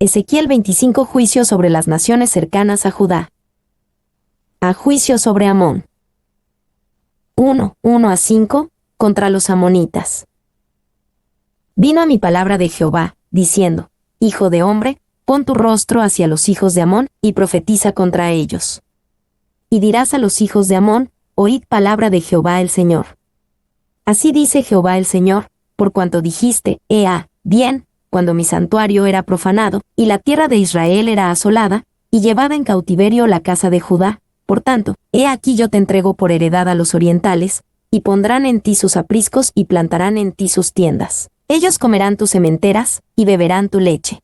Ezequiel 25. Juicio sobre las naciones cercanas a Judá. A juicio sobre Amón. 1:1-5, contra los amonitas. Vino a mi palabra de Jehová, diciendo: Hijo de hombre, pon tu rostro hacia los hijos de Amón, y profetiza contra ellos. Y dirás a los hijos de Amón: Oíd palabra de Jehová el Señor. Así dice Jehová el Señor, por cuanto dijiste: bien, cuando mi santuario era profanado, y la tierra de Israel era asolada, y llevada en cautiverio la casa de Judá. Por tanto, he aquí yo te entrego por heredad a los orientales, y pondrán en ti sus apriscos y plantarán en ti sus tiendas. Ellos comerán tus sementeras, y beberán tu leche.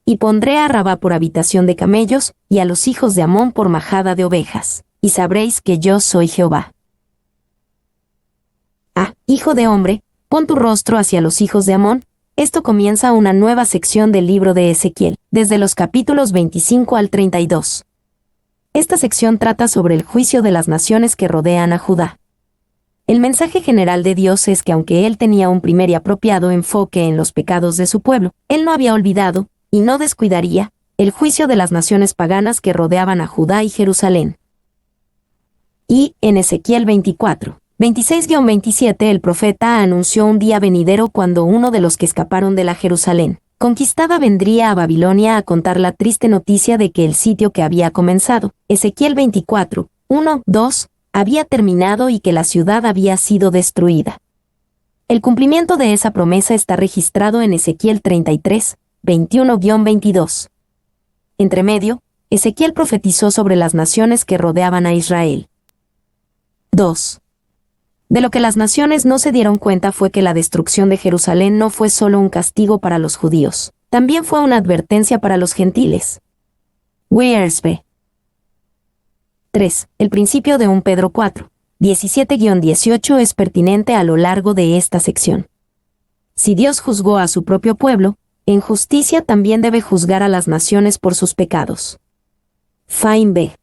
Y pondré a Rabá por habitación de camellos, y a los hijos de Amón por majada de ovejas, y sabréis que yo soy Jehová. Hijo de hombre, pon tu rostro hacia los hijos de Amón. Esto comienza una nueva sección del libro de Ezequiel, desde los capítulos 25 al 32. Esta sección trata sobre el juicio de las naciones que rodean a Judá. El mensaje general de Dios es que aunque Él tenía un primer y apropiado enfoque en los pecados de su pueblo, Él no había olvidado, y no descuidaría, el juicio de las naciones paganas que rodeaban a Judá y Jerusalén. Y, en Ezequiel 24. 26-27 el profeta anunció un día venidero cuando uno de los que escaparon de la Jerusalén conquistada vendría a Babilonia a contar la triste noticia de que el sitio que había comenzado, Ezequiel 24, 1-2, había terminado y que la ciudad había sido destruida. El cumplimiento de esa promesa está registrado en Ezequiel 33, 21-22. Entre medio, Ezequiel profetizó sobre las naciones que rodeaban a Israel. 2. De lo que las naciones no se dieron cuenta fue que la destrucción de Jerusalén no fue solo un castigo para los judíos, también fue una advertencia para los gentiles. Wiersbe. 3. El principio de 1 Pedro 4, 17-18 es pertinente a lo largo de esta sección. Si Dios juzgó a su propio pueblo, en justicia también debe juzgar a las naciones por sus pecados. Fain B.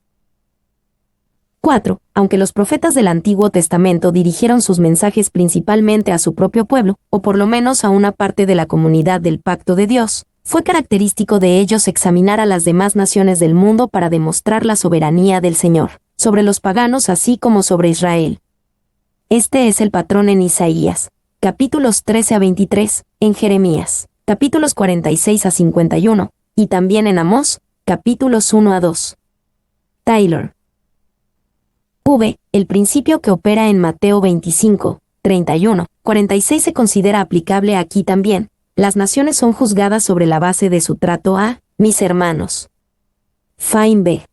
4. Aunque los profetas del Antiguo Testamento dirigieron sus mensajes principalmente a su propio pueblo, o por lo menos a una parte de la comunidad del pacto de Dios, fue característico de ellos examinar a las demás naciones del mundo para demostrar la soberanía del Señor, sobre los paganos así como sobre Israel. Este es el patrón en Isaías, capítulos 13-23, en Jeremías, capítulos 46-51, y también en Amós, capítulos 1-2. Taylor. El principio que opera en Mateo 25, 31, 46 se considera aplicable aquí también. Las naciones son juzgadas sobre la base de su trato a mis hermanos. Fain B.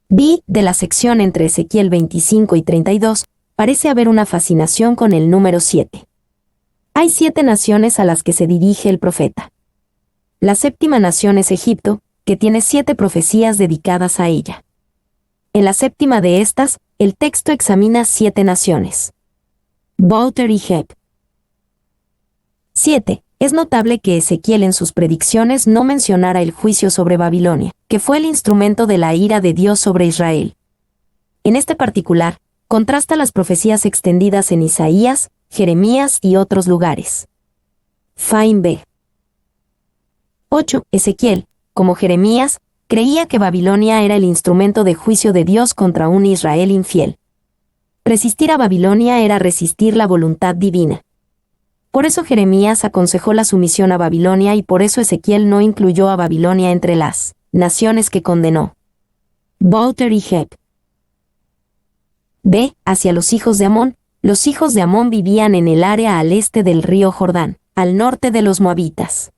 De la sección entre Ezequiel 25 y 32, parece haber una fascinación con el número 7. Hay 7 naciones a las que se dirige el profeta. La séptima nación es Egipto, que tiene 7 profecías dedicadas a ella. En la séptima de estas, el texto examina 7 naciones. Bouter y Heb. 7. Es notable que Ezequiel en sus predicciones no mencionara el juicio sobre Babilonia, que fue el instrumento de la ira de Dios sobre Israel. En este particular, contrasta las profecías extendidas en Isaías, Jeremías y otros lugares. Fain B. 8. Ezequiel, como Jeremías, creía que Babilonia era el instrumento de juicio de Dios contra un Israel infiel. Resistir a Babilonia era resistir la voluntad divina. Por eso Jeremías aconsejó la sumisión a Babilonia y por eso Ezequiel no incluyó a Babilonia entre las naciones que condenó. Bouter y Heb. B. Hacia los hijos de Amón. Los hijos de Amón vivían en el área al este del río Jordán, al norte de los moabitas.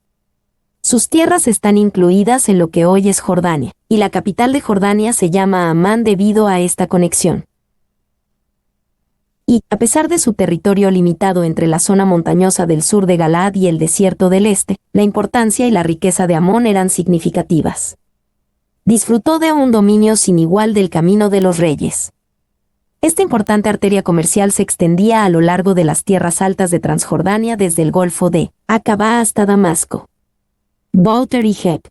Sus tierras están incluidas en lo que hoy es Jordania, y la capital de Jordania se llama Amán debido a esta conexión. Y, a pesar de su territorio limitado entre la zona montañosa del sur de Galaad y el desierto del este, la importancia y la riqueza de Amón eran significativas. Disfrutó de un dominio sin igual del camino de los reyes. Esta importante arteria comercial se extendía a lo largo de las tierras altas de Transjordania desde el Golfo de Acabá hasta Damasco. Bouter y Heb.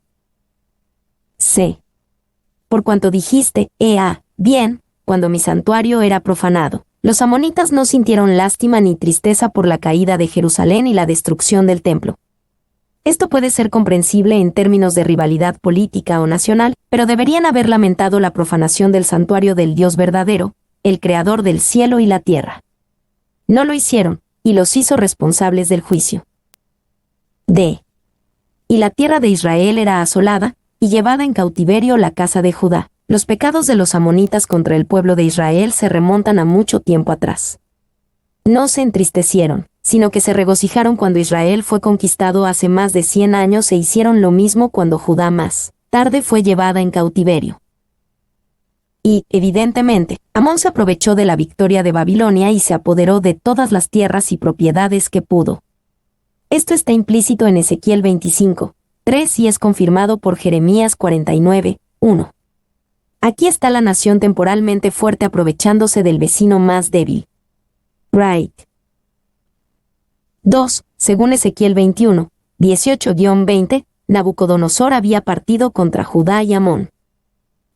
C. Por cuanto dijiste, bien, cuando mi santuario era profanado, los amonitas no sintieron lástima ni tristeza por la caída de Jerusalén y la destrucción del templo. Esto puede ser comprensible en términos de rivalidad política o nacional, pero deberían haber lamentado la profanación del santuario del Dios verdadero, el creador del cielo y la tierra. No lo hicieron, y los hizo responsables del juicio. D. Y la tierra de Israel era asolada, y llevada en cautiverio la casa de Judá. Los pecados de los amonitas contra el pueblo de Israel se remontan a mucho tiempo atrás. No se entristecieron, sino que se regocijaron cuando Israel fue conquistado hace más de 100 años e hicieron lo mismo cuando Judá más tarde fue llevada en cautiverio. Y, evidentemente, Amón se aprovechó de la victoria de Babilonia y se apoderó de todas las tierras y propiedades que pudo. Esto está implícito en Ezequiel 25, 3 y es confirmado por Jeremías 49, 1. Aquí está la nación temporalmente fuerte aprovechándose del vecino más débil. Right. 2. Según Ezequiel 21, 18-20, Nabucodonosor había partido contra Judá y Amón.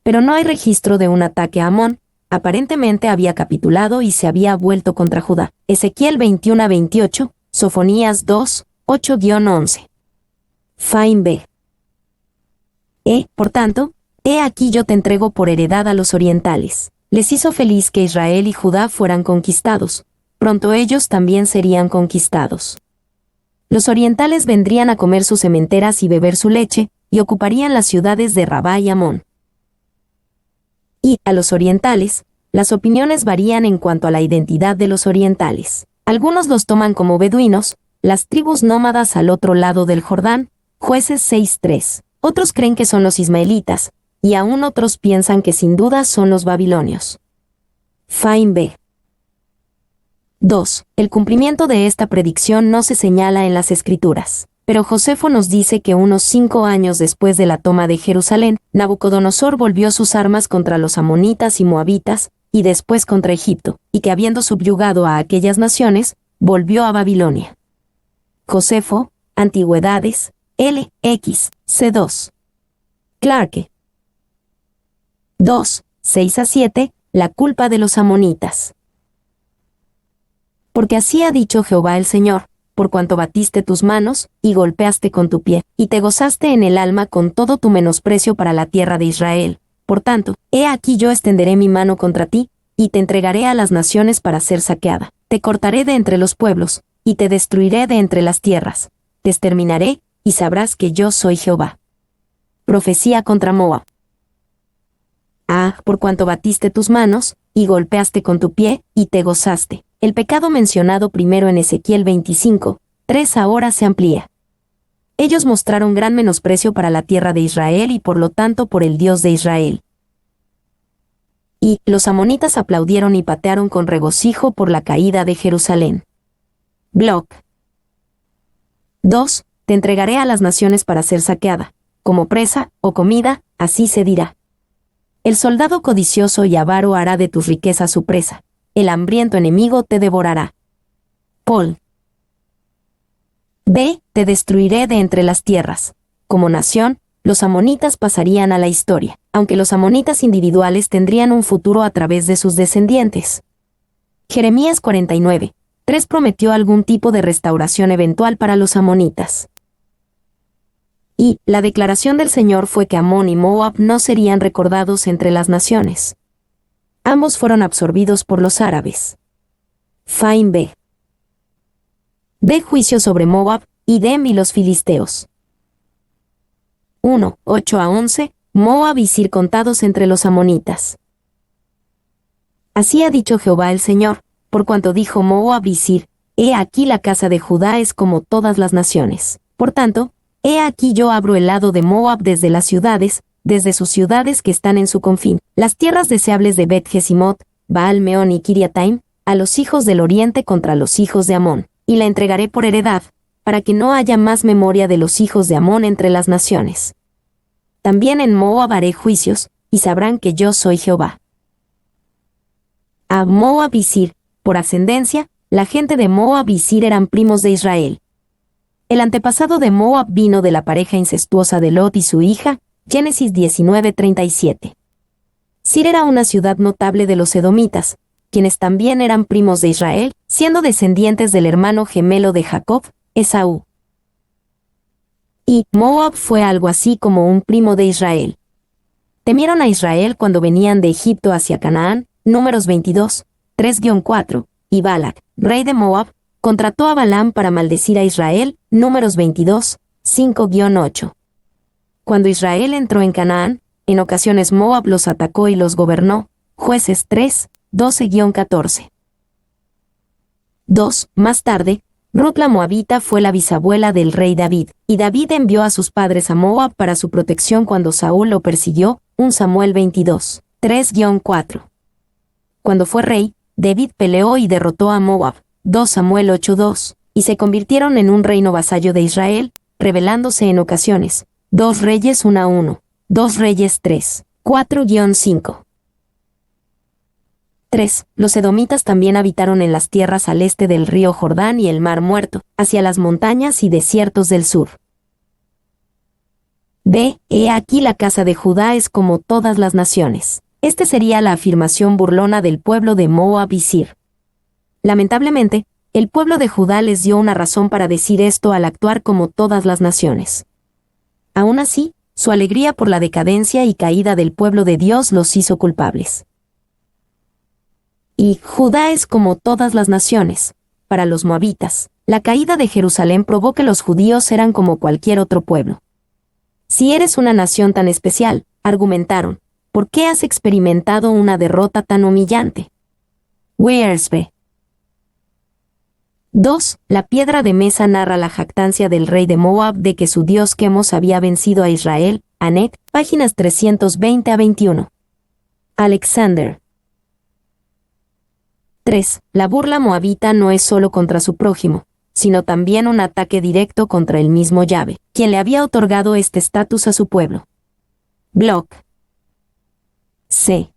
Pero no hay registro de un ataque a Amón, aparentemente había capitulado y se había vuelto contra Judá. Ezequiel 21-28, Sofonías 2, 8-11. Fain B. Por tanto, he aquí yo te entrego por heredad a los orientales. Les hizo feliz que Israel y Judá fueran conquistados. Pronto ellos también serían conquistados. Los orientales vendrían a comer sus sementeras y beber su leche, y ocuparían las ciudades de Rabá y Amón. Y, a los orientales, las opiniones varían en cuanto a la identidad de los orientales. Algunos los toman como beduinos, las tribus nómadas al otro lado del Jordán, Jueces 6:3. Otros creen que son los ismaelitas, y aún otros piensan que sin duda son los babilonios. Fain B. 2. El cumplimiento de esta predicción no se señala en las Escrituras, pero Josefo nos dice que unos 5 años después de la toma de Jerusalén, Nabucodonosor volvió sus armas contra los amonitas y moabitas, y después contra Egipto, y que habiendo subyugado a aquellas naciones, volvió a Babilonia. Josefo, Antigüedades, LX, C2. Clarke. 2. 6-7, la culpa de los amonitas. Porque así ha dicho Jehová el Señor, por cuanto batiste tus manos, y golpeaste con tu pie, y te gozaste en el alma con todo tu menosprecio para la tierra de Israel. Por tanto, he aquí yo extenderé mi mano contra ti, y te entregaré a las naciones para ser saqueada. Te cortaré de entre los pueblos, y te destruiré de entre las tierras. Te exterminaré, y sabrás que yo soy Jehová. Profecía contra Moab. Por cuanto batiste tus manos, y golpeaste con tu pie, y te gozaste. El pecado mencionado primero en Ezequiel 25, 3 ahora se amplía. Ellos mostraron gran menosprecio para la tierra de Israel y por lo tanto por el Dios de Israel. Y los amonitas aplaudieron y patearon con regocijo por la caída de Jerusalén. Block. 2. Te entregaré a las naciones para ser saqueada, como presa o comida, así se dirá. El soldado codicioso y avaro hará de tus riquezas su presa. El hambriento enemigo te devorará. Paul. B. Te destruiré de entre las tierras. Como nación, los amonitas pasarían a la historia, aunque los amonitas individuales tendrían un futuro a través de sus descendientes. Jeremías 49, 3 prometió algún tipo de restauración eventual para los amonitas. Y la declaración del Señor fue que Amón y Moab no serían recordados entre las naciones. Ambos fueron absorbidos por los árabes. Fain B. De juicio sobre Moab, Idem y los filisteos. 1, 8-11, Moab y Sir contados entre los amonitas. Así ha dicho Jehová el Señor, por cuanto dijo Moab y Sir, he aquí la casa de Judá es como todas las naciones. Por tanto, he aquí yo abro el lado de Moab desde las ciudades, desde sus ciudades que están en su confín, las tierras deseables de Bet-Jesimot, Baal-Meón y Kiriataim, a los hijos del oriente contra los hijos de Amón, y la entregaré por heredad, para que no haya más memoria de los hijos de Amón entre las naciones. También en Moab haré juicios, y sabrán que yo soy Jehová. A Moab y Sir, por ascendencia, la gente de Moab y Sir eran primos de Israel. El antepasado de Moab vino de la pareja incestuosa de Lot y su hija, Génesis 19:37. Sir era una ciudad notable de los edomitas, quienes también eran primos de Israel, siendo descendientes del hermano gemelo de Jacob, Esaú. Y Moab fue algo así como un primo de Israel. Temieron a Israel cuando venían de Egipto hacia Canaán, Números 22, 3-4, y Balac, rey de Moab, contrató a Balaam para maldecir a Israel, Números 22, 5-8. Cuando Israel entró en Canaán, en ocasiones Moab los atacó y los gobernó, Jueces 3, 12-14. 2. Más tarde, Ruth la Moabita fue la bisabuela del rey David, y David envió a sus padres a Moab para su protección cuando Saúl lo persiguió, 1 Samuel 22, 3-4. Cuando fue rey, David peleó y derrotó a Moab, 2 Samuel 8-2, y se convirtieron en un reino vasallo de Israel, rebelándose en ocasiones, 2 Reyes 1-1, 2 Reyes 3, 4-5. 3. Los edomitas también habitaron en las tierras al este del río Jordán y el mar Muerto, hacia las montañas y desiertos del sur. B. He aquí la casa de Judá es como todas las naciones. Este sería la afirmación burlona del pueblo de Moab y Sir. Lamentablemente, el pueblo de Judá les dio una razón para decir esto al actuar como todas las naciones. Aún así, su alegría por la decadencia y caída del pueblo de Dios los hizo culpables. Y Judá es como todas las naciones. Para los moabitas, la caída de Jerusalén probó que los judíos eran como cualquier otro pueblo. Si eres una nación tan especial, argumentaron, ¿por qué has experimentado una derrota tan humillante? Wearsbe. 2. La piedra de mesa narra la jactancia del rey de Moab de que su dios Quemos había vencido a Israel, Anet, páginas 320-21. Alexander. 3. La burla moabita no es solo contra su prójimo, sino también un ataque directo contra el mismo Yahvé, quien le había otorgado este estatus a su pueblo. Block. C.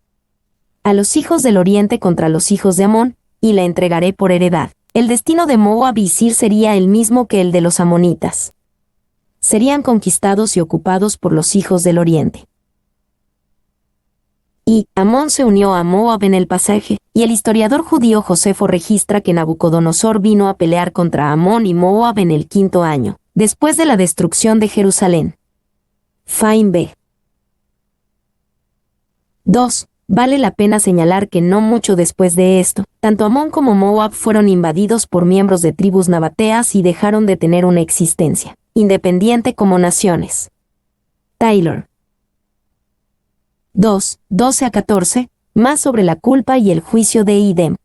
A los hijos del oriente contra los hijos de Amón, y la entregaré por heredad. El destino de Moab y Sir sería el mismo que el de los amonitas. Serían conquistados y ocupados por los hijos del oriente. Y Amón se unió a Moab en el pasaje, y el historiador judío Josefo registra que Nabucodonosor vino a pelear contra Amón y Moab en el 5º año, después de la destrucción de Jerusalén. Fain B. 2. Vale la pena señalar que no mucho después de esto, tanto Amón como Moab fueron invadidos por miembros de tribus nabateas y dejaron de tener una existencia independiente como naciones. Taylor. 2, 12-14, más sobre la culpa y el juicio de Idem.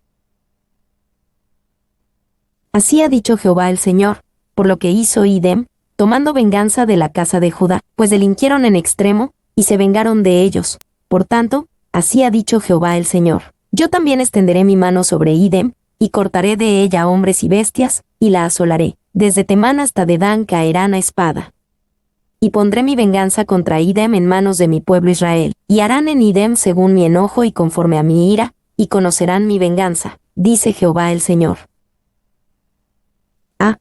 Así ha dicho Jehová el Señor, por lo que hizo Idem, tomando venganza de la casa de Judá, pues delinquieron en extremo, y se vengaron de ellos. Por tanto, así ha dicho Jehová el Señor, yo también extenderé mi mano sobre Idem, y cortaré de ella hombres y bestias, y la asolaré, desde Temán hasta Dedán caerán a espada. Y pondré mi venganza contra Idem en manos de mi pueblo Israel, y harán en Idem según mi enojo y conforme a mi ira, y conocerán mi venganza, dice Jehová el Señor.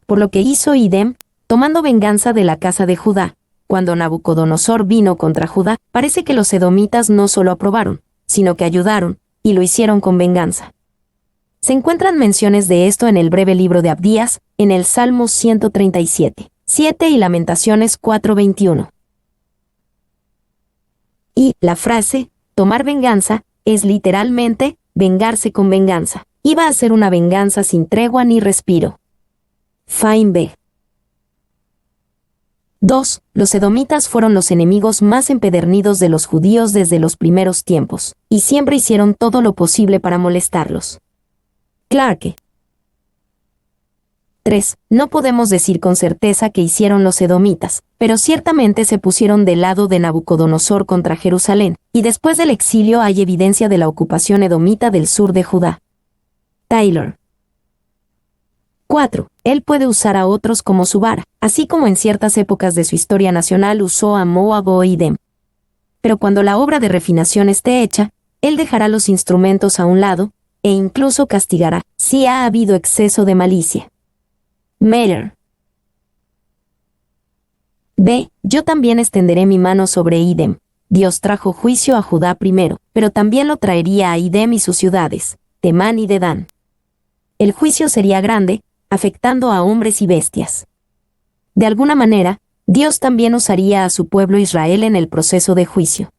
Por lo que hizo Idem, tomando venganza de la casa de Judá, cuando Nabucodonosor vino contra Judá, parece que los edomitas no solo aprobaron, sino que ayudaron, y lo hicieron con venganza. Se encuentran menciones de esto en el breve libro de Abdías, en el Salmo 137. 7 y Lamentaciones 4:21. Y la frase, tomar venganza, es literalmente, vengarse con venganza. Iba a ser una venganza sin tregua ni respiro. Fain B. 2. Los edomitas fueron los enemigos más empedernidos de los judíos desde los primeros tiempos, y siempre hicieron todo lo posible para molestarlos. Clarke. 3. No podemos decir con certeza qué hicieron los edomitas, pero ciertamente se pusieron del lado de Nabucodonosor contra Jerusalén, y después del exilio hay evidencia de la ocupación edomita del sur de Judá. Taylor. 4. Él puede usar a otros como su vara, así como en ciertas épocas de su historia nacional usó a Moab o Idem. Pero cuando la obra de refinación esté hecha, él dejará los instrumentos a un lado, e incluso castigará, si ha habido exceso de malicia. Meyer. B. Yo también extenderé mi mano sobre Idem. Dios trajo juicio a Judá primero, pero también lo traería a Idem y sus ciudades, Temán y Dedán. El juicio sería grande, afectando a hombres y bestias. De alguna manera, Dios también usaría a su pueblo Israel en el proceso de juicio.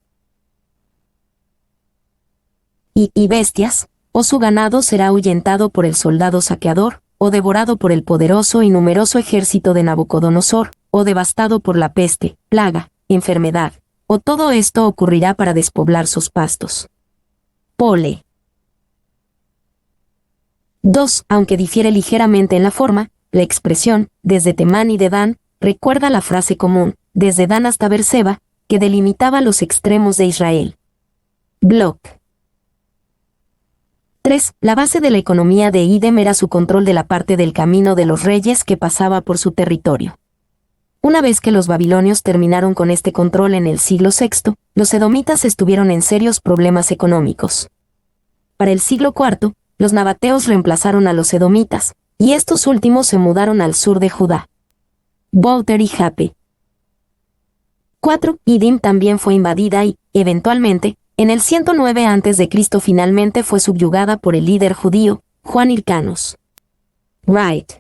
Y bestias, o su ganado será ahuyentado por el soldado saqueador, o devorado por el poderoso y numeroso ejército de Nabucodonosor, o devastado por la peste, plaga, enfermedad, o todo esto ocurrirá para despoblar sus pastos. Pole. 2. Aunque difiere ligeramente en la forma, la expresión, desde Temán y Dedán, recuerda la frase común, desde Dan hasta Beerseba, que delimitaba los extremos de Israel. Block. 3. La base de la economía de Idem era su control de la parte del camino de los reyes que pasaba por su territorio. Una vez que los babilonios terminaron con este control en el siglo VI, los edomitas estuvieron en serios problemas económicos. Para el siglo IV, los nabateos reemplazaron a los edomitas, y estos últimos se mudaron al sur de Judá. Bouter y Jape. 4. Idim también fue invadida y, eventualmente, en el 109 a.C. finalmente fue subyugada por el líder judío, Juan Hircanos. Wright.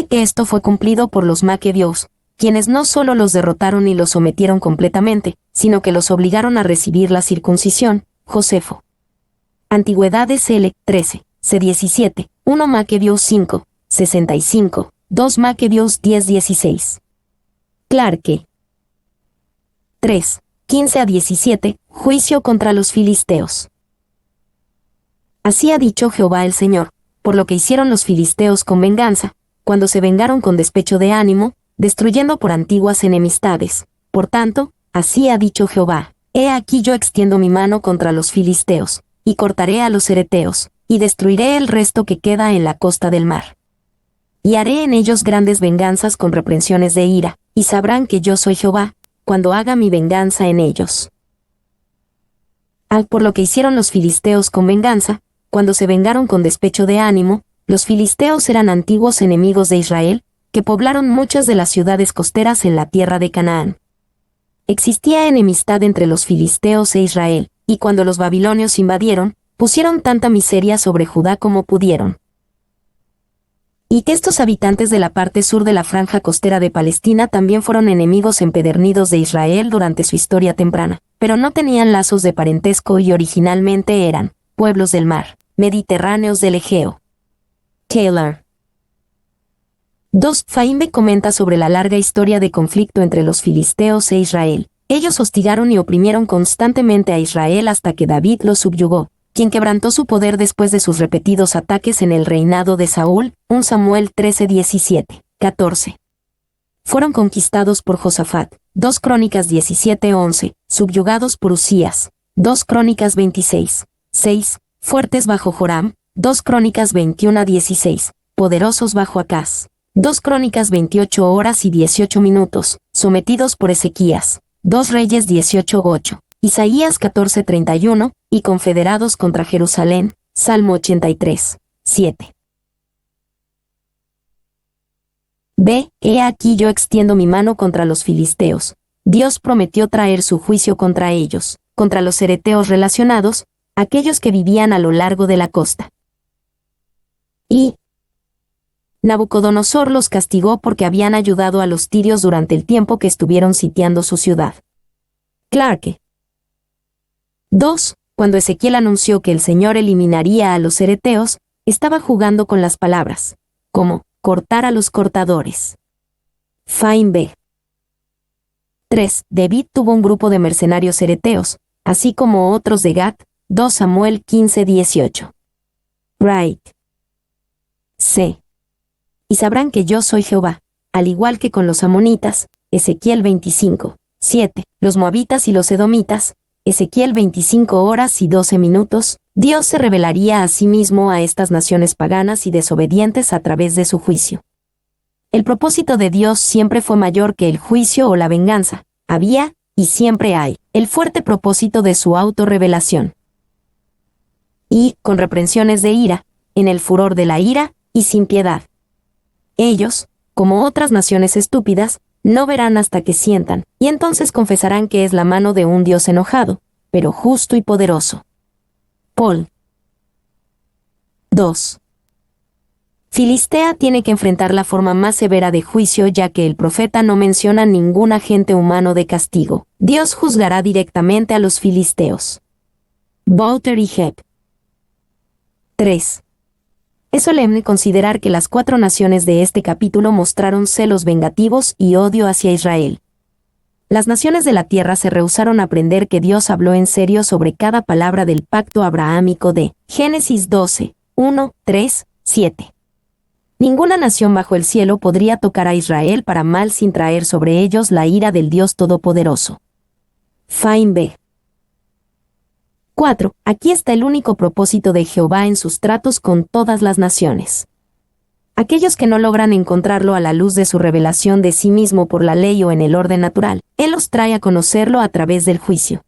Que esto fue cumplido por los maquebeos, quienes no solo los derrotaron y los sometieron completamente, sino que los obligaron a recibir la circuncisión. Josefo. Antigüedades L. 13, C17, 1 Maquebeos 5, 65, 2 Maquebeos 10-16. Clarke. 3, 15 a 17, Juicio contra los filisteos. Así ha dicho Jehová el Señor, por lo que hicieron los filisteos con venganza, cuando se vengaron con despecho de ánimo, destruyendo por antiguas enemistades. Por tanto, así ha dicho Jehová, he aquí yo extiendo mi mano contra los filisteos, y cortaré a los hereteos, y destruiré el resto que queda en la costa del mar. Y haré en ellos grandes venganzas con reprensiones de ira, y sabrán que yo soy Jehová, cuando haga mi venganza en ellos. Por lo que hicieron los filisteos con venganza, cuando se vengaron con despecho de ánimo, los filisteos eran antiguos enemigos de Israel, que poblaron muchas de las ciudades costeras en la tierra de Canaán. Existía enemistad entre los filisteos e Israel, y cuando los babilonios invadieron, pusieron tanta miseria sobre Judá como pudieron. Y que estos habitantes de la parte sur de la franja costera de Palestina también fueron enemigos empedernidos de Israel durante su historia temprana, pero no tenían lazos de parentesco y originalmente eran pueblos del mar, mediterráneos del Egeo. Taylor. 2. Faimbe comenta sobre la larga historia de conflicto entre los filisteos e Israel. Ellos hostigaron y oprimieron constantemente a Israel hasta que David los subyugó, quien quebrantó su poder después de sus repetidos ataques en el reinado de Saúl, 1 Samuel 13-17, 14. Fueron conquistados por Josafat, 2 Crónicas 17-11, subyugados por Usías, 2 Crónicas 26, 6, fuertes bajo Joram, 2 Crónicas 21-16, poderosos bajo Acaz, 2 Crónicas 28 horas y 18 minutos, sometidos por Ezequías, 2 Reyes 18-8, Isaías 14-31, y confederados contra Jerusalén, Salmo 83, 7. B. He aquí yo extiendo mi mano contra los filisteos. Dios prometió traer su juicio contra ellos, contra los hereteos relacionados, aquellos que vivían a lo largo de la costa. Y Nabucodonosor los castigó porque habían ayudado a los tirios durante el tiempo que estuvieron sitiando su ciudad. Clarke. 2. Cuando Ezequiel anunció que el Señor eliminaría a los hereteos, estaba jugando con las palabras, como cortar a los cortadores. Faimbe. 3. David tuvo un grupo de mercenarios hereteos, así como otros de Gat, 2 Samuel 15-18. Wright. C. Y sabrán que yo soy Jehová, al igual que con los amonitas, Ezequiel 25, 7, los moabitas y los edomitas, Ezequiel 25 horas y 12 minutos, Dios se revelaría a sí mismo a estas naciones paganas y desobedientes a través de su juicio. El propósito de Dios siempre fue mayor que el juicio o la venganza, había, y siempre hay, el fuerte propósito de su autorrevelación. Y, con reprensiones de ira, en el furor de la ira, y sin piedad. Ellos, como otras naciones estúpidas, no verán hasta que sientan, y entonces confesarán que es la mano de un Dios enojado, pero justo y poderoso. Paul. 2. Filistea tiene que enfrentar la forma más severa de juicio ya que el profeta no menciona ningún agente humano de castigo. Dios juzgará directamente a los filisteos. Walter y Hebb. 3. Es solemne considerar que las 4 naciones de este capítulo mostraron celos vengativos y odio hacia Israel. Las naciones de la tierra se rehusaron a aprender que Dios habló en serio sobre cada palabra del pacto abrahámico de Génesis 12, 1, 3, 7. Ninguna nación bajo el cielo podría tocar a Israel para mal sin traer sobre ellos la ira del Dios Todopoderoso. Feinberg. 4. Aquí está el único propósito de Jehová en sus tratos con todas las naciones. Aquellos que no logran encontrarlo a la luz de su revelación de sí mismo por la ley o en el orden natural, Él los trae a conocerlo a través del juicio.